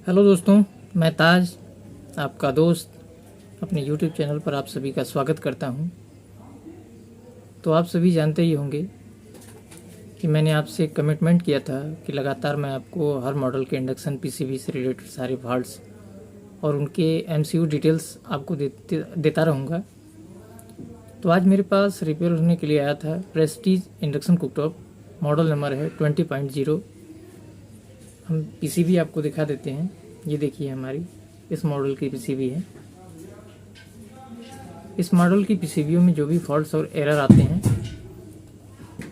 Hello दोस्तों, मैं ताज, आपका दोस्त, अपने YouTube चैनल पर आप सभी का स्वागत करता हूं। तो आप सभी जानते ही होंगे कि मैंने आपसे कमिटमेंट किया था कि लगातार मैं आपको हर मॉडल के इंडक्शन पीसीबी से रिलेटेड सारे पार्ट्स और उनके एमसीयू डिटेल्स आपको देता रहूँगा। तो आज मेरे पास रिपेयर होने के लिए आया था Prestige induction cooktop, model number है 20.0। हम पीसीबी आपको दिखा देते हैं। ये देखिए, हमारी इस मॉडल की पीसीबी है। इस मॉडल की पीसीबीओं में जो भी फॉल्ट्स और एरर आते हैं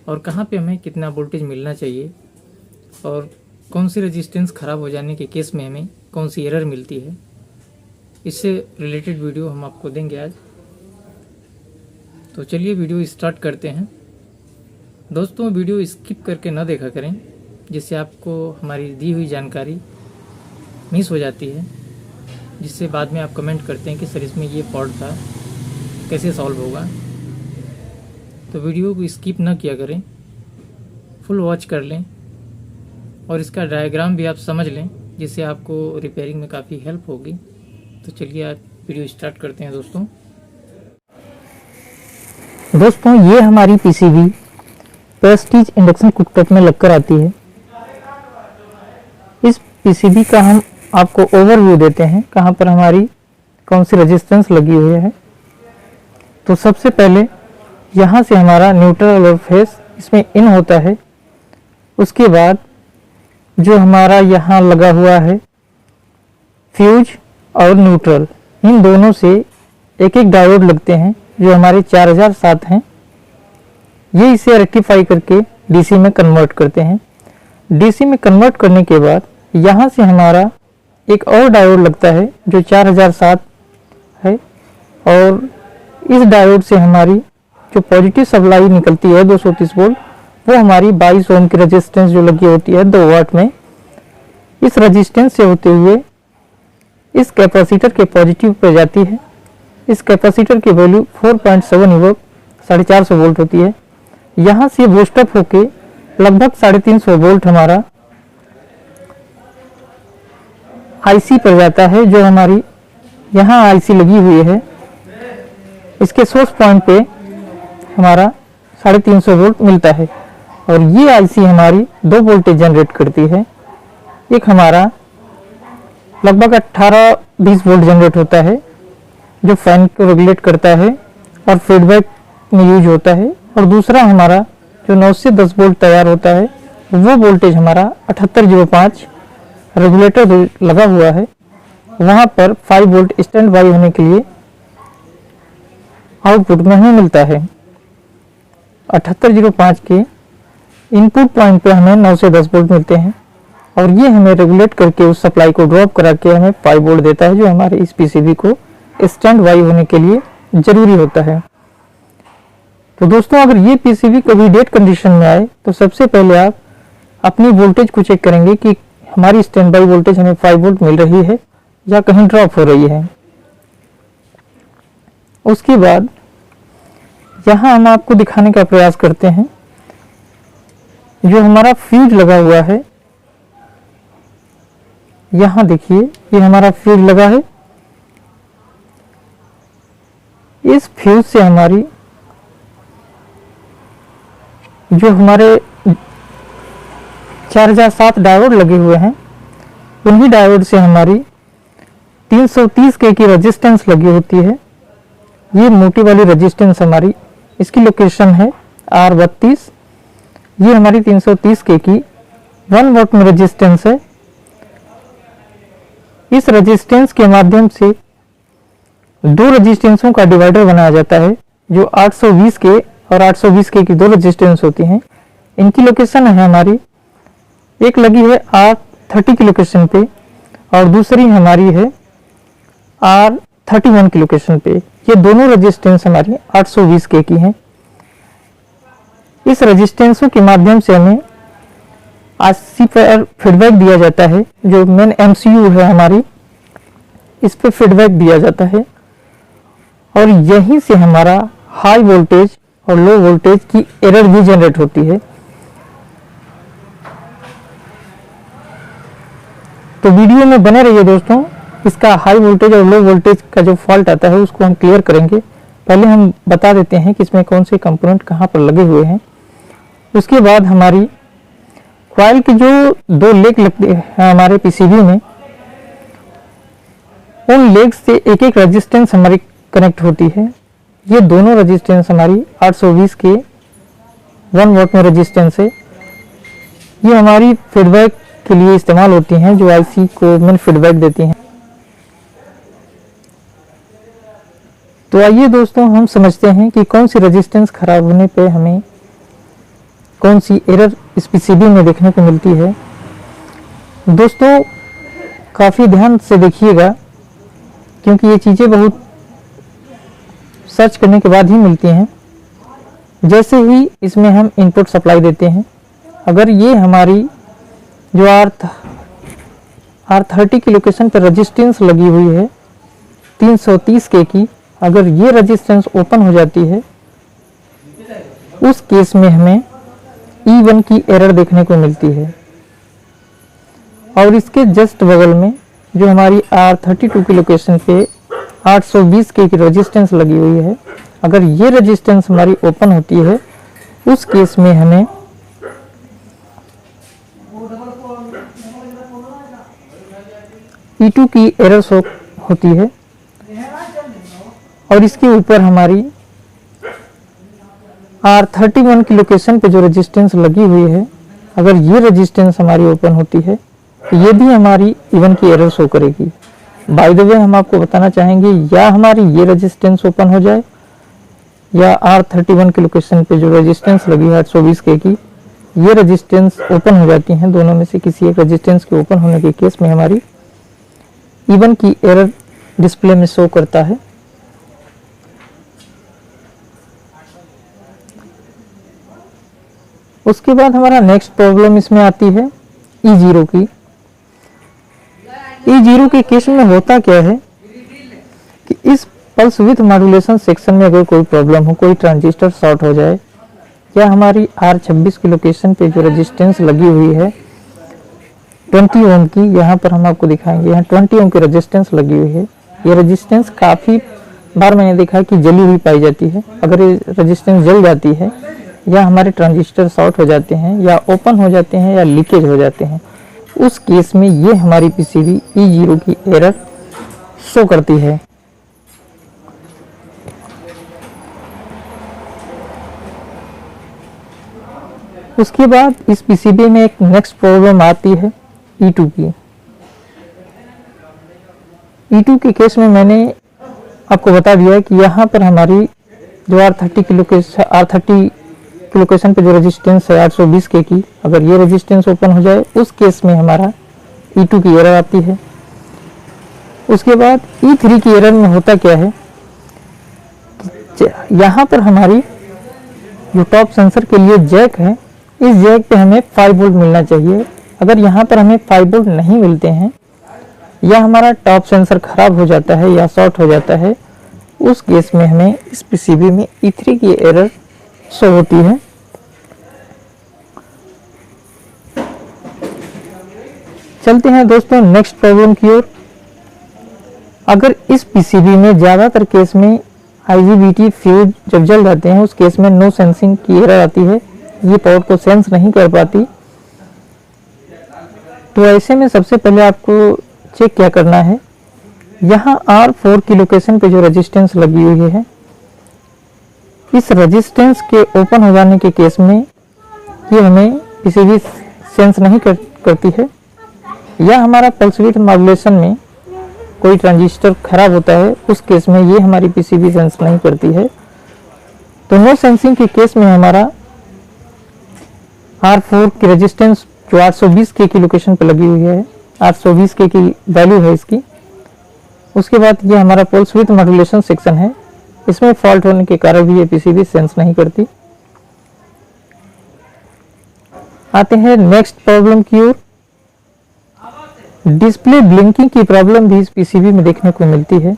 और कहाँ पे हमें कितना वोल्टेज मिलना चाहिए और कौन सी रेजिस्टेंस ख़राब हो जाने के केस में हमें कौन सी एरर मिलती है, इससे रिलेटेड वीडियो हम आपको देंगे आज। तो चलिए वीडियो स्टार्ट करते हैं। दोस्तों, वीडियो स्किप करके ना देखा करें, जिससे आपको हमारी दी हुई जानकारी मिस हो जाती है, जिससे बाद में आप कमेंट करते हैं कि सर इसमें ये फॉल्ट था, कैसे सॉल्व होगा। तो वीडियो को स्किप ना किया करें, फुल वॉच कर लें और इसका डायग्राम भी आप समझ लें, जिससे आपको रिपेयरिंग में काफ़ी हेल्प होगी। तो चलिए आज वीडियो स्टार्ट करते हैं। दोस्तों ये हमारी पीसीबी प्रेस्टीज इंडक्शन कुकटॉप में लगकर आती है। इस पीसीबी का हम आपको ओवरव्यू देते हैं, कहाँ पर हमारी कौन सी रेजिस्टेंस लगी हुई है। तो सबसे पहले यहाँ से हमारा न्यूट्रल और फेस इसमें इन होता है। उसके बाद जो हमारा यहाँ लगा हुआ है फ्यूज और न्यूट्रल, इन दोनों से एक एक डायोड लगते हैं जो हमारे 4007 हैं। ये इसे रेक्टिफाई करके डीसी में कन्वर्ट करते हैं। डीसी में कन्वर्ट करने के बाद यहाँ से हमारा एक और डायोड लगता है जो 4007 है, और इस डायोड से हमारी जो पॉजिटिव सप्लाई निकलती है 230 वोल्ट, वो हमारी 22 ओम की रेजिस्टेंस जो लगी होती है 2 वाट में, इस रेजिस्टेंस से होते हुए इस कैपेसिटर के पॉजिटिव पर जाती है। इस कैपेसिटर की वैल्यू 4.7 इवोक 450 वोल्ट होती है। यहाँ से बूस्टअप होके लगभग 350 वोल्ट हमारा आईसी पर जाता है, जो हमारी यहाँ आईसी लगी हुई है। इसके सोर्स पॉइंट पे हमारा 350 वोल्ट मिलता है, और ये आईसी हमारी 2 वोल्टेज जनरेट करती है। एक हमारा लगभग 18-20 वोल्ट जनरेट होता है, जो फैन को रेगुलेट करता है और फीडबैक में यूज होता है, और दूसरा हमारा जो 9 से 10 वोल्ट तैयार होता है, वो वोल्टेज हमारा 7805 रेगुलेटर लगा हुआ है। वहाँ पर 5 वोल्ट स्टैंड बाई होने के लिए आउटपुट में हमें मिलता है। 7805 के इनपुट पॉइंट पे हमें 9 से 10 वोल्ट मिलते हैं, और ये हमें रेगुलेट करके उस सप्लाई को ड्रॉप करा के हमें 5 वोल्ट देता है, जो हमारे इस पीसीबी को स्टैंड बाई होने के लिए जरूरी होता है। तो दोस्तों, अगर ये पीसीबी कभी डेड कंडीशन में आए तो सबसे पहले आप अपनी वोल्टेज को चेक करेंगे कि हमारी स्टैंड बाई वोल्टेज हमें 5 वोल्ट मिल रही है या कहीं ड्रॉप हो रही है। उसके बाद यहाँ हम आपको दिखाने का प्रयास करते हैं, जो हमारा फ्यूज लगा हुआ है। यहाँ देखिए, ये हमारा फ्यूज लगा है। इस फ्यूज से हमारी जो हमारे 4007 डायोड लगे हुए हैं, उन्हीं डायोड से हमारी 330 के की रेजिस्टेंस लगी होती है। ये मोटी वाली रेजिस्टेंस हमारी, इसकी लोकेशन है R32। ये हमारी 330 के की 1 वाट में रेजिस्टेंस है। इस रेजिस्टेंस के माध्यम से 2 रेजिस्टेंसों का डिवाइडर बनाया जाता है, जो 820 के और 820 के की 2 रेजिस्टेंस होती हैं। इनकी लोकेशन है हमारी, एक लगी है R30 की लोकेशन पे और दूसरी हमारी है R31 की लोकेशन पे। ये दोनों रेजिस्टेंस हमारी 820 के की हैं। इस रेजिस्टेंसों के माध्यम से हमें आईसी पर फीडबैक दिया जाता है, जो मेन एमसीयू है हमारी, इस पे फीडबैक दिया जाता है, और यहीं से हमारा हाई वोल्टेज और लो वोल्टेज की एरर भी जनरेट होती है। तो वीडियो में बने रहिए दोस्तों। इसका हाई वोल्टेज और लो वोल्टेज का जो फॉल्ट आता है उसको हम क्लियर करेंगे। पहले हम बता देते हैं कि इसमें कौन से कंपोनेंट कहाँ पर लगे हुए हैं। उसके बाद हमारी कॉइल के जो 2 लेग लगते हैं हमारे पीसीबी में, उन लेग से एक एक रेजिस्टेंस हमारी कनेक्ट होती है। ये दोनों रेजिस्टेंस हमारी 820 के 1 वाट में रेजिस्टेंस है। ये हमारी फीडबैक के लिए इस्तेमाल होती हैं, जो आईसी को मेन फीडबैक देती हैं। तो आइए दोस्तों हम समझते हैं कि कौन सी रेजिस्टेंस खराब होने पे हमें कौन सी एरर इस पीसीबी में देखने को मिलती है। दोस्तों काफ़ी ध्यान से देखिएगा, क्योंकि ये चीज़ें बहुत सर्च करने के बाद ही मिलती हैं। जैसे ही इसमें हम इनपुट सप्लाई देते हैं, अगर ये हमारी जो R30 की लोकेशन पर रेजिस्टेंस लगी हुई है 330 के की, अगर ये रेजिस्टेंस ओपन हो जाती है, उस केस में हमें E1 की एरर देखने को मिलती है। और इसके जस्ट बगल में जो हमारी R32 की लोकेशन पे 820 के की रेजिस्टेंस लगी हुई है, अगर ये रेजिस्टेंस हमारी ओपन होती है, उस केस में हमें E2 की एरर शो होती है। और इसके ऊपर हमारी R31 की लोकेशन पे जो रेजिस्टेंस लगी हुई है, अगर ये रेजिस्टेंस हमारी ओपन होती है तो ये भी हमारी E1 की एरर शो करेगी। बाय द वे हम आपको बताना चाहेंगे, या हमारी ये रेजिस्टेंस ओपन हो जाए या R31 की लोकेशन पे जो रेजिस्टेंस लगी है 820 के की, ये रेजिस्टेंस ओपन हो जाती हैं। दोनों में से किसी एक रेजिस्टेंस के ओपन होने के केस में हमारी E1 की एरर डिस्प्ले में शो करता है। उसके बाद हमारा नेक्स्ट प्रॉब्लम इसमें आती है E0 की। E0 के केस में होता क्या है कि इस पल्स विथ मॉड्यूलेशन सेक्शन में अगर कोई प्रॉब्लम हो, कोई ट्रांजिस्टर शॉर्ट हो जाए, या हमारी R26 की लोकेशन पे जो रेजिस्टेंस लगी हुई है 20 ओम की, यहाँ पर हम आपको दिखाएंगे, यहाँ 20 ओम की रेजिस्टेंस लगी हुई है। ये रेजिस्टेंस काफ़ी बार मैंने देखा है कि जली हुई पाई जाती है। अगर ये रेजिस्टेंस जल जाती है, या हमारे ट्रांजिस्टर शॉर्ट हो जाते हैं, या ओपन हो जाते हैं, या लीकेज हो जाते हैं, उस केस में ये हमारी पीसीबी E0 की एरर शो करती है। उसके बाद इस पीसीबी में एक नेक्स्ट प्रॉब्लम आती है E2 की। E2 के केस में मैंने आपको बता दिया कि यहाँ पर हमारी जो R30 की लोकेशन पे जो रेजिस्टेंस है 820 के की, अगर ये रेजिस्टेंस ओपन हो जाए, उस केस में हमारा E2 की एरर आती है। उसके बाद E3 की एरर में होता क्या है, यहाँ पर हमारी जो टॉप सेंसर के लिए जैक है, इस जैक पे हमें 5 वोल्ट मिलना चाहिए। अगर यहाँ पर हमें 5 वोल्ट नहीं मिलते हैं, या हमारा टॉप सेंसर खराब हो जाता है या शॉर्ट हो जाता है, उस केस में हमें इस पीसीबी में E3 की एरर शो होती है। चलते हैं दोस्तों नेक्स्ट प्रॉब्लम की ओर। अगर इस पीसीबी में ज़्यादातर केस में IGBT फ्यूज जब जल जाते हैं, उस केस में नो सेंसिंग की एरर आती है। ये पावर को सेंस नहीं कर पाती। तो ऐसे में सबसे पहले आपको चेक क्या करना है, यहाँ R4 की लोकेशन पे जो रेजिस्टेंस लगी हुई है, इस रेजिस्टेंस के ओपन हो जाने के केस में ये हमें पीसीबी सेंस नहीं करती है, या हमारा पल्स विड्थ मॉड्यूलेशन में कोई ट्रांजिस्टर खराब होता है, उस केस में ये हमारी पीसीबी सेंस नहीं करती है। तो नो सेंसिंग के केस में हमारा R4 की रेजिस्टेंस जो 820 के की लोकेशन पर लगी हुई है, 820 के की वैल्यू है इसकी। उसके बाद ये हमारा पल्स विड्थ मॉड्यूलेशन सेक्शन है, इसमें फॉल्ट होने के कारण भी ये पीसीबी सेंस नहीं करती। आते हैं नेक्स्ट प्रॉब्लम की ओर। डिस्प्ले ब्लिंकिंग की प्रॉब्लम भी इस पीसीबी में देखने को मिलती है।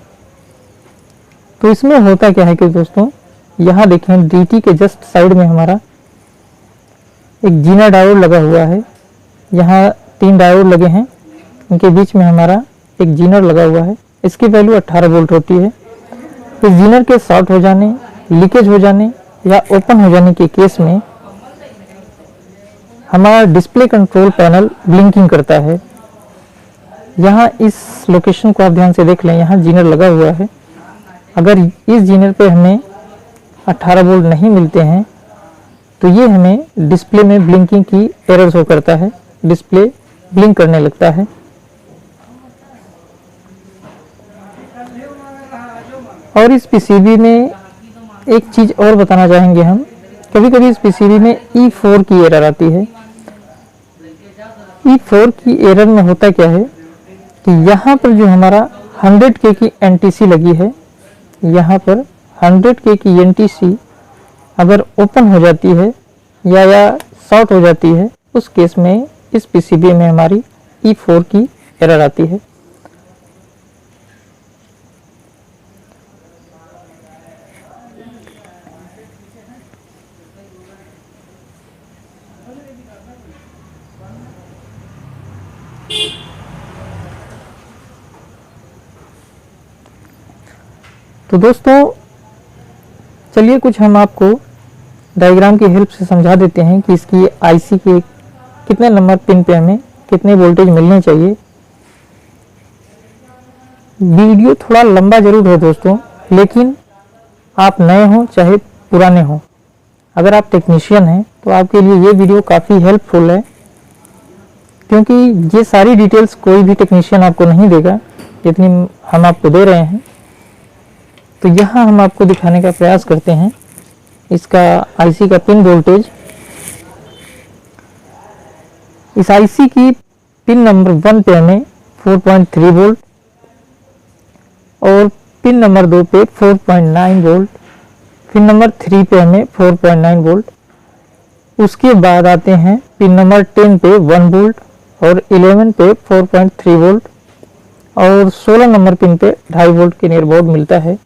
तो इसमें होता क्या है कि दोस्तों, यहाँ देखें डीटी के जस्ट साइड में हमारा एक जीना डायोड लगा हुआ है। यहाँ 3 डायोड लगे हैं, इनके बीच में हमारा एक जीनर लगा हुआ है। इसकी वैल्यू 18 वोल्ट होती है। इस जीनर के शॉर्ट हो जाने, लीकेज हो जाने या ओपन हो जाने के केस में हमारा डिस्प्ले कंट्रोल पैनल ब्लिंकिंग करता है। यहाँ इस लोकेशन को आप ध्यान से देख लें, यहाँ जीनर लगा हुआ है। अगर इस जीनर पे हमें 18 वोल्ट नहीं मिलते हैं तो ये हमें डिस्प्ले में ब्लिंकिंग की एरर शो करता है, डिस्प्ले ब्लिंक करने लगता है। और इस पीसीबी में एक चीज़ और बताना चाहेंगे हम, कभी कभी इस पीसीबी में E4 की एरर आती है। E4 की एरर में होता क्या है कि यहाँ पर जो हमारा 100K की एनटीसी लगी है, यहाँ पर 100K की एनटीसी अगर ओपन हो जाती है या शॉर्ट हो जाती है, उस केस में इस पीसीबी में हमारी E4 की एरर आती है। तो दोस्तों चलिए कुछ हम आपको डायग्राम की हेल्प से समझा देते हैं कि इसकी आईसी के कितने नंबर पिन पे हमें कितने वोल्टेज मिलने चाहिए। वीडियो थोड़ा लंबा जरूर है दोस्तों, लेकिन आप नए हो चाहे पुराने हो, अगर आप टेक्नीशियन हैं तो आपके लिए ये वीडियो काफ़ी हेल्पफुल है, क्योंकि ये सारी डिटेल्स कोई भी टेक्नीशियन आपको नहीं देगा जितनी हम आपको दे रहे हैं। तो यहाँ हम आपको दिखाने का प्रयास करते हैं इसका आईसी का पिन वोल्टेज। इस आईसी की पिन नंबर 1 पे हमें 4.3 वोल्ट और पिन नंबर 2 पे 4.9 वोल्ट, पिन नंबर 3 पे हमें 4.9 वोल्ट। उसके बाद आते हैं पिन नंबर 10 पे 1 वोल्ट और 11 पे 4.3 वोल्ट और 16 नंबर पिन पे 2.5 वोल्ट के नियर अबाउट मिलता है।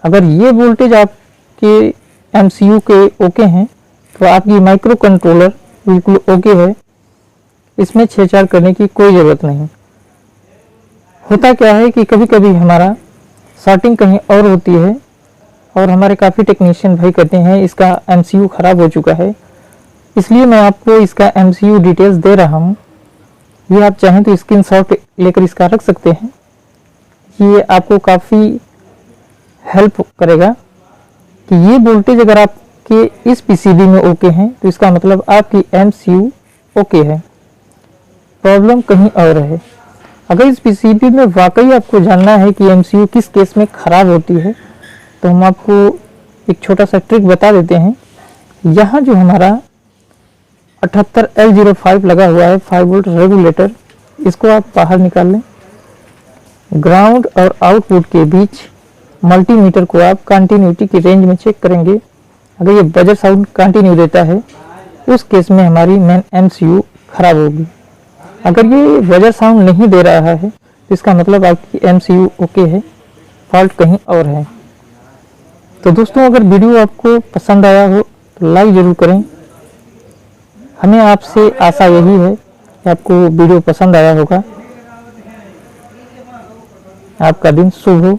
अगर ये वोल्टेज आपके एमसीयू के ओके हैं तो आपकी माइक्रो कंट्रोलर बिल्कुल ओके है, इसमें छेड़छाड़ करने की कोई ज़रूरत नहीं। होता क्या है कि कभी कभी हमारा शॉर्टिंग कहीं और होती है और हमारे काफ़ी टेक्नीशियन भाई कहते हैं इसका एमसीयू ख़राब हो चुका है, इसलिए मैं आपको इसका एमसीयू डिटेल्स दे रहा हूँ। ये आप चाहें तो स्क्रीनशॉट लेकर इसका रख सकते हैं, ये आपको काफ़ी हेल्प करेगा कि ये वोल्टेज अगर आपके इस पीसीबी में ओके हैं तो इसका मतलब आपकी एमसीयू ओके है, प्रॉब्लम कहीं और है। अगर इस पीसीबी में वाकई आपको जानना है कि एमसीयू किस केस में ख़राब होती है तो हम आपको एक छोटा सा ट्रिक बता देते हैं। यहाँ जो हमारा 78L05 लगा हुआ है 5 वोल्ट रेगुलेटर, इसको आप बाहर निकाल लें। ग्राउंड और आउटपुट के बीच मल्टीमीटर को आप कंटिन्यूटी की रेंज में चेक करेंगे। अगर ये बजर साउंड कंटिन्यू देता है उस केस में हमारी मेन एमसीयू खराब होगी। अगर ये बजर साउंड नहीं दे रहा है तो इसका मतलब आपकी एमसीयू ओके है, फॉल्ट कहीं और है। तो दोस्तों अगर वीडियो आपको पसंद आया हो तो लाइक ज़रूर करें। हमें आपसे आशा यही है कि आपको वीडियो पसंद आया होगा। आपका दिन शुभ हो।